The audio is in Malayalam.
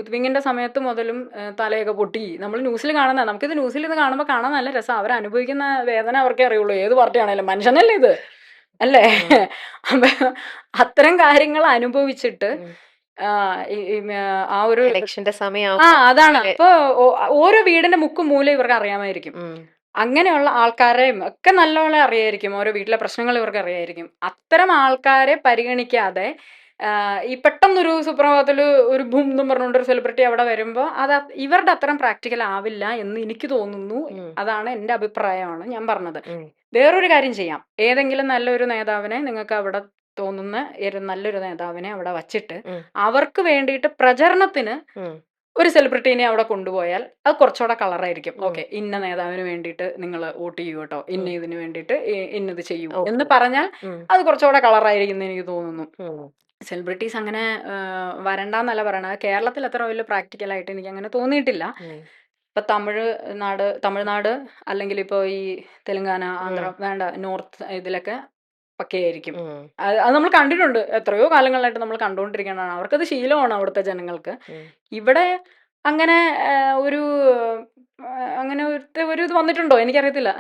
യൂത്ത് വിങ്ങിന്റെ സമയത്ത് മുതലും തലയൊക്കെ പൊട്ടി നമ്മൾ ന്യൂസിൽ കാണുന്ന, നമുക്കിത് ന്യൂസിൽ ഇത് കാണുമ്പോൾ കാണാൻ നല്ല രസം. അവർ അനുഭവിക്കുന്ന വേദന അവർക്കേ അറിയുള്ളൂ. ഏത് പാർട്ടിയാണേലും മനുഷ്യനല്ലേ ഇത്, അല്ലേ? അപ്പൊ അത്തരം കാര്യങ്ങൾ അനുഭവിച്ചിട്ട് ആ ഒരു ഇലക്ഷന്റെ സമയം അതാണ്. അപ്പൊ ഓരോ വീടിന്റെ മുക്കും മൂല ഇവർക്ക് അറിയാമായിരിക്കും. അങ്ങനെയുള്ള ആൾക്കാരെയും ഒക്കെ നല്ലപോലെ അറിയായിരിക്കും. ഓരോ വീട്ടിലെ പ്രശ്നങ്ങൾ ഇവർക്ക് അറിയായിരിക്കും. അത്തരം ആൾക്കാരെ പരിഗണിക്കാതെ ഈ പെട്ടെന്നൊരു സുപ്രഭാതത്തില് ഒരു ബൂം എന്നും പറഞ്ഞുകൊണ്ട് ഒരു സെലിബ്രിറ്റി അവിടെ വരുമ്പോൾ അത് ഇവരുടെ അത്രയും പ്രാക്ടിക്കൽ ആവില്ല എന്ന് എനിക്ക് തോന്നുന്നു. അതാണ് എൻ്റെ അഭിപ്രായമാണ് ഞാൻ പറഞ്ഞത്. വേറൊരു കാര്യം ചെയ്യാം. ഏതെങ്കിലും നല്ലൊരു നേതാവിനെ നിങ്ങൾക്ക് അവിടെ തോന്നുന്ന നല്ലൊരു നേതാവിനെ അവിടെ വച്ചിട്ട് അവർക്ക് വേണ്ടിയിട്ട് പ്രചരണത്തിന് ഒരു സെലിബ്രിറ്റീനെ അവിടെ കൊണ്ടുപോയാൽ അത് കുറച്ചുകൂടെ കളറായിരിക്കും. ഓക്കെ, ഇന്ന നേതാവിന് വേണ്ടിയിട്ട് നിങ്ങൾ വോട്ട് ചെയ്യൂ കേട്ടോ, ഇന്ന ഇതിന് വേണ്ടിയിട്ട് ഇന്നത് ചെയ്യൂ എന്ന് പറഞ്ഞാൽ അത് കുറച്ചുകൂടെ കളറായിരിക്കും എന്ന് എനിക്ക് തോന്നുന്നു. സെലിബ്രിറ്റീസ് അങ്ങനെ വരണ്ടെന്നല്ല പറയണത്. കേരളത്തിൽ അത്ര വലിയ പ്രാക്ടിക്കലായിട്ട് എനിക്ക് അങ്ങനെ തോന്നിയിട്ടില്ല. ഇപ്പൊ തമിഴ്നാട് അല്ലെങ്കിൽ ഇപ്പൊ ഈ തെലുങ്കാന, ആന്ധ്ര, വേണ്ട നോർത്ത് ഇതിലൊക്കെ പക്കയായിരിക്കും. അത് നമ്മൾ കണ്ടിട്ടുണ്ട്. എത്രയോ കാലങ്ങളായിട്ട് നമ്മൾ കണ്ടുകൊണ്ടിരിക്കുന്നതാണ്. അവർക്കത് ശീലമാണ് അവിടുത്തെ ജനങ്ങൾക്ക്. ഇവിടെ അങ്ങനെ ഒരു ഇത് വന്നിട്ടുണ്ടോ എനിക്കറിയത്തില്ല.